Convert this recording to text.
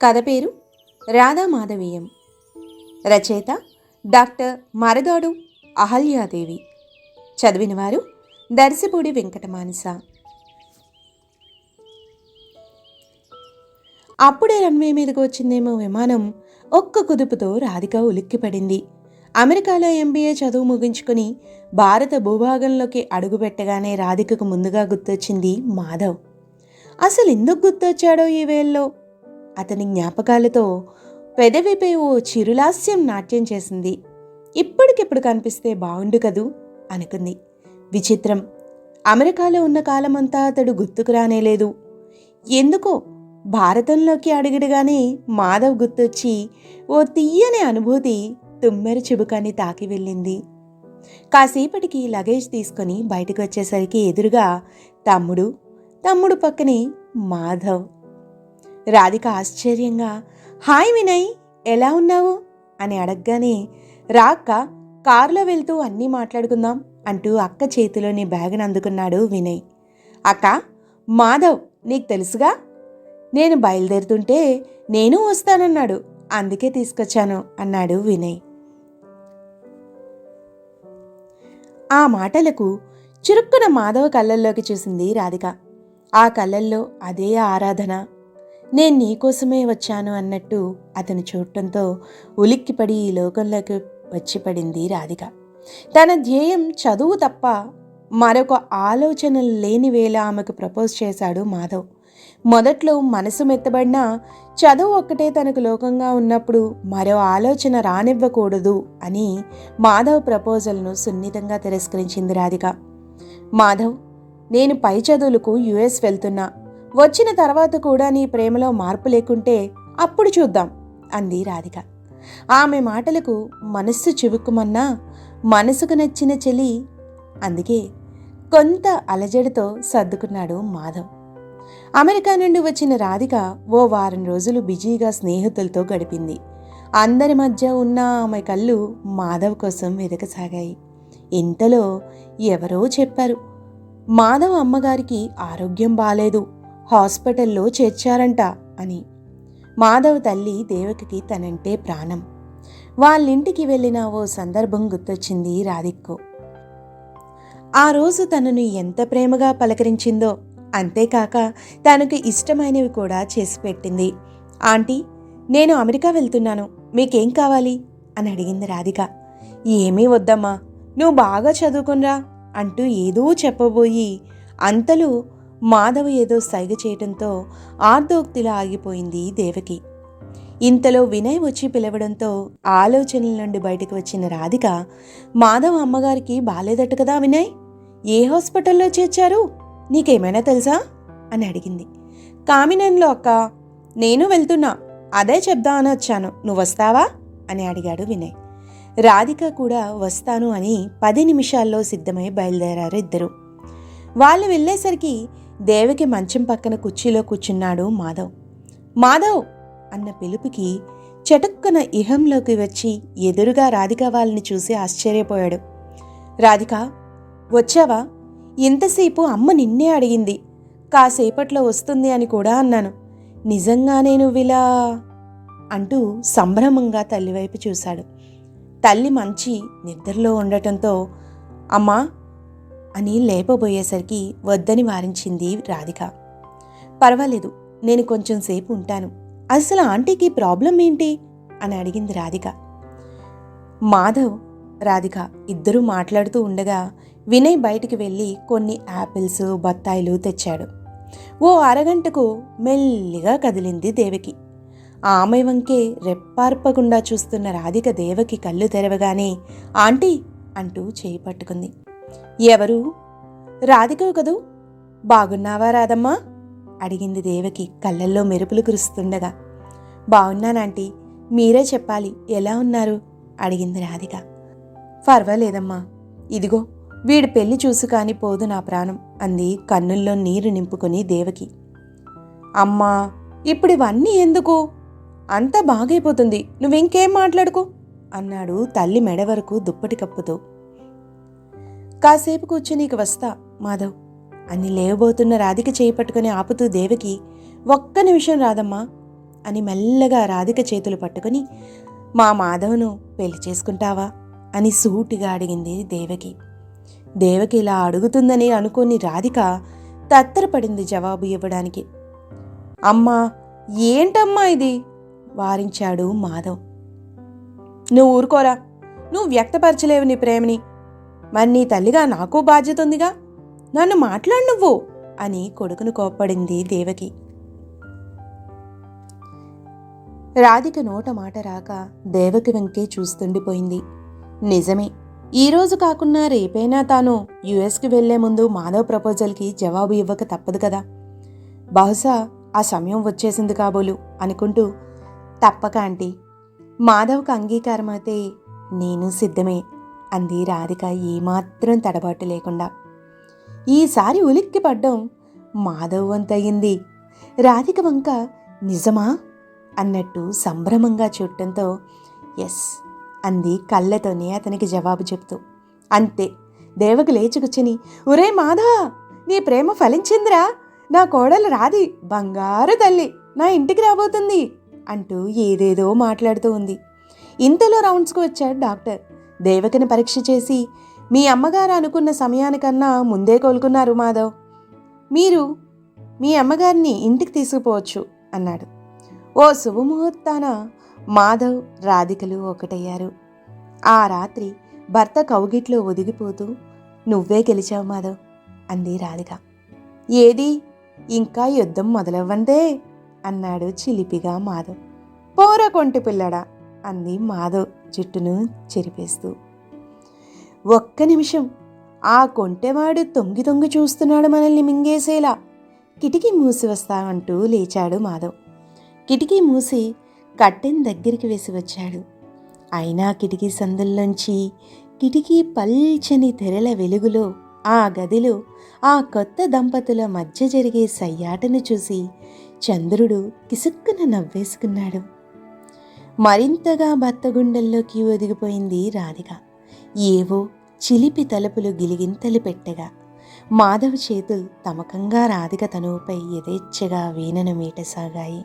కథ పేరు రాధామాధవీయం. రచయిత డాక్టర్ మరగాడు అహల్యాదేవి. చదివినవారు దర్శిపూడి వెంకటమానస. అప్పుడే రన్వే మీదకు వచ్చిందేమో విమానం. ఒక్క కుదుపుతో రాధిక ఉలిక్కిపడింది. అమెరికాలో ఎంబీఏ చదువు ముగించుకుని భారత భూభాగంలోకి అడుగుపెట్టగానే రాధికకు ముందుగా గుర్తొచ్చింది మాధవ్. అసలు ఎందుకు గుర్తొచ్చాడో ఈ వేల్లో? అతని జ్ఞాపకాలతో పెదవిపై ఓ చిరులాస్యం నాట్యం చేసింది. ఇప్పటికిప్పుడు కనిపిస్తే బాగుండు కదూ అనుకుంది. విచిత్రం, అమెరికాలో ఉన్న కాలమంతా అతడు గుర్తుకు రానేలేదు. ఎందుకో భారతంలోకి అడుగుడుగానే మాధవ్ గుర్తొచ్చి ఓ తీయని అనుభూతి తుమ్మెర చిబుకాన్ని తాకి వెళ్ళింది. కాసేపటికి లగేజ్ తీసుకుని బయటకు వచ్చేసరికి ఎదురుగా తమ్ముడు పక్కనే మాధవ్. రాధిక ఆశ్చర్యంగా, హాయ్ వినయ్, ఎలా ఉన్నావు అని అడగగానే, రాక్క, కారులో వెళ్తూ అన్నీ మాట్లాడుకుందాం అంటూ అక్క చేతిలోని బ్యాగ్ను అందుకున్నాడు వినయ్. అక్క, మాధవ్ నీకు తెలుసుగా, నేను బయలుదేరుతుంటే నేను వస్తానన్నాడు, అందుకే తీసుకొచ్చాను అన్నాడు వినయ్. ఆ మాటలకు చురుక్కున మాధవ్ కళ్ళల్లోకి చూసింది రాధిక. ఆ కళ్ళల్లో అదే ఆరాధన. నేను నీకోసమే వచ్చాను అన్నట్టు అతను చూడటంతో ఉలిక్కిపడి ఈ లోకంలోకి వచ్చి పడింది రాధిక. తన ధ్యేయం చదువు తప్ప మరొక ఆలోచన లేని వేళ ఆమెకు ప్రపోజ్ చేశాడు మాధవ్. మొదట్లో మనసు మెత్తబడినా చదువు ఒక్కటే తనకు లోకంగా ఉన్నప్పుడు మరో ఆలోచన రానివ్వకూడదు అని మాధవ్ ప్రపోజల్ను సున్నితంగా తిరస్కరించింది రాధిక. మాధవ్, నేను పై చదువులకు యుఎస్ వెళ్తున్నా. వచ్చిన తర్వాత కూడా నీ ప్రేమలో మార్పు లేకుంటే అప్పుడు చూద్దాం అంది రాధిక. ఆమె మాటలకు మనస్సు చివుక్కుమన్నా మనసుకు నచ్చిన చెలి, అందుకే కొంత అలజడితో సర్దుకున్నాడు మాధవ్. అమెరికా నుండి వచ్చిన రాధిక ఓ వారం రోజులు బిజీగా స్నేహితులతో గడిపింది. అందరి మధ్య ఉన్న ఆమె కళ్ళు మాధవ్ కోసం వెదకసాగాయి. ఇంతలో ఎవరో చెప్పారు, మాధవ్ అమ్మగారికి ఆరోగ్యం బాలేదు, హాస్పిటల్లో చేర్చారంట అని. మాధవ్ తల్లి దేవకికి తనంటే ప్రాణం. వాళ్ళింటికి వెళ్ళిన ఓ సందర్భం గుర్తొచ్చింది రాధిక్కు. ఆ రోజు తనను ఎంత ప్రేమగా పలకరించిందో, అంతేకాక తనకు ఇష్టమైనవి కూడా చేసి పెట్టింది. ఆంటీ, నేను అమెరికా వెళ్తున్నాను, మీకేం కావాలి అని అడిగింది రాధిక. ఏమీ వద్దమ్మా, నువ్వు బాగా చదువుకునిరా అంటూ ఏదో చెప్పబోయి అంతలో మాధవ్ ఏదో సైగ చేయటంతో ఆర్దోక్తిలా ఆగిపోయింది దేవకి. ఇంతలో వినయ్ వచ్చి పిలవడంతో ఆలోచనల నుండి బయటకు వచ్చిన రాధిక, మాధవ్ అమ్మగారికి బాలేదట కదా వినయ్, ఏ హాస్పిటల్లో చేర్చారు, నీకేమైనా తెలుసా అని అడిగింది. కామినేనిలో అక్క, నేను వెళ్తున్నా, అదే చెప్దా అని వచ్చాను, నువ్వు వస్తావా అని అడిగాడు వినయ్. రాధిక కూడా వస్తాను అని 10 నిమిషాల్లో సిద్ధమై బయలుదేరారు ఇద్దరు. వాళ్ళు వెళ్ళేసరికి దేవకి మంచం పక్కన కుర్చీలో కూర్చున్నాడు మాధవ్. మాధవ్ అన్న పిలుపుకి చటుక్కున ఇహంలోకి వచ్చి ఎదురుగా రాధిక వాళ్ళని చూసి ఆశ్చర్యపోయాడు. రాధిక, వచ్చావా? ఇంతసేపు అమ్మ నిన్నే అడిగింది, కాసేపట్లో వస్తుంది అని కూడా అన్నాను. నిజంగానే నువ్విలా అంటూ సంభ్రమంగా తల్లివైపు చూశాడు. తల్లి మంచి నిద్రలో ఉండటంతో అమ్మా అని లేపబోయేసరికి వద్దని వారించింది రాధిక. పర్వాలేదు, నేను కొంచెం సేపు ఉంటాను, అసలు ఆంటీకి ప్రాబ్లం ఏంటి అని అడిగింది రాధిక. మాధవ్, రాధిక ఇద్దరూ మాట్లాడుతూ ఉండగా వినయ్ బయటికి వెళ్ళి కొన్ని యాపిల్స్, బత్తాయిలు తెచ్చాడు. ఓ అరగంటకు మెల్లిగా కదిలింది దేవకి. ఆమె వంకే రెప్పార్పకుండా చూస్తున్న రాధిక దేవకి కళ్ళు తెరవగానే ఆంటీ అంటూ చేయి పట్టుకుంది. ఎవరు? రాధికవు కదూ, బాగున్నావా రాధమ్మా అడిగింది దేవకి కళ్ళల్లో మెరుపులు కురుస్తుండగా. బాగున్నానంటీ, మీరే చెప్పాలి, ఎలా ఉన్నారు అడిగింది రాధిక. పర్వాలేదమ్మా, ఇదిగో వీడి పెళ్లి చూసు కాని పోదు నా ప్రాణం అంది కన్నుల్లో నీరు నింపుకొని దేవకి. అమ్మా, ఇప్పుడు ఇవన్నీ ఎందుకు, అంతా బాగైపోతుంది, నువ్వింకేం మాట్లాడుకో అన్నాడు తల్లి మెడ వరకు దుప్పటి కప్పుతూ. కాసేపు కూర్చుని ఇక వస్తా మాధవ్ అని లేవబోతున్న రాధిక చేయి పట్టుకుని ఆపుతూ దేవకి, ఒక్క నిమిషం రాదమ్మా అని మెల్లగా రాధిక చేతులు పట్టుకుని మా మాధవ్ను పెళ్లి చేసుకుంటావా అని సూటిగా అడిగింది దేవకి. దేవకి ఇలా అడుగుతుందని అనుకోని రాధిక తత్తరపడింది జవాబు ఇవ్వడానికి. అమ్మా, ఏంటమ్మా ఇది వారించాడు మాధవ్. నువ్వు ఊరుకోరా, నువ్వు వ్యక్తపరచలేవు నీ ప్రేమని. మరి నీ తల్లిగా నాకు బాధ్యత ఉందిగా, నన్ను మాట్లాడు నువ్వు అని కొడుకును కోప్పడింది దేవకి. రాధిక నోట మాట రాక దేవకి వెంకే చూస్తుండిపోయింది. నిజమే, ఈరోజు కాకున్నా రేపైనా తాను యుఎస్కి వెళ్లే ముందు మాధవ్ ప్రపోజల్కి జవాబు ఇవ్వక తప్పదు కదా. బహుశా ఆ సమయం వచ్చేసింది కాబోలు అనుకుంటూ, తప్పక ఆంటీ, మాధవ్కి అంగీకారం అయితే నేను సిద్ధమే అంది రాధిక ఏమాత్రం తడబాటు లేకుండా. ఈసారి ఉలిక్కి పడ్డం మాధవ్ వంతయింది. రాధిక వంక నిజమా అన్నట్టు సంభ్రమంగా చూడటంతో ఎస్ అంది కళ్ళతోనే అతనికి జవాబు చెప్తూ. అంతే, దేవకి లేచి కూర్చుని, ఒరే మాధవ, నీ ప్రేమ ఫలించిందిరా, నా కోడలు రాధి బంగారు తల్లి నా ఇంటికి రాబోతుంది అంటూ ఏదేదో మాట్లాడుతూ ఉంది. ఇంతలో రౌండ్స్కు వచ్చాడు డాక్టర్. దేవకిని పరీక్ష చేసి, మీ అమ్మగారు అనుకున్న సమయానికన్నా ముందే కోలుకున్నారు మాధవ్, మీరు మీ అమ్మగారిని ఇంటికి తీసుకుపోవచ్చు అన్నాడు. ఓ శుభముహూర్తాన మాధవ్ రాధికలు ఒకటయ్యారు. ఆ రాత్రి భర్త కౌగిట్లో ఒదిగిపోతూ, నువ్వే గెలిచావు మాధవ్ అంది రాధిక. ఏది, ఇంకా యుద్ధం మొదలవ్వందే అన్నాడు చిలిపిగా మాధవ్. పోరా కొంటి పిల్లడా అంది మాధవ్ జుట్టును చెరిపేస్తూ. ఒక్క నిమిషం, ఆ కొంటెవాడు తొంగి తొంగి చూస్తున్నాడు మనల్ని మింగేసేలా. కిటికీ మూసి వస్తామంటూ లేచాడు మాధవ్. కిటికీ మూసి కట్టెన్ దగ్గరికి వేసి వచ్చాడు. అయినా కిటికీ సందుల్లోంచి, కిటికీ పల్చని తెరల వెలుగులో ఆ గదిలో ఆ కొత్త దంపతుల మధ్య జరిగే సయ్యాటను చూసి చంద్రుడు కిసుక్కున నవ్వేసుకున్నాడు. మరింతగా భర్త గుండెల్లోకి ఒదిగిపోయింది రాధిక. ఏవో చిలిపి తలుపులు గిలిగింతలు పెట్టగా మాధవ్ చేతులు తమకంగా రాధిక తనువుపై యథేచ్ఛగా వీణను మీటసాగాయి.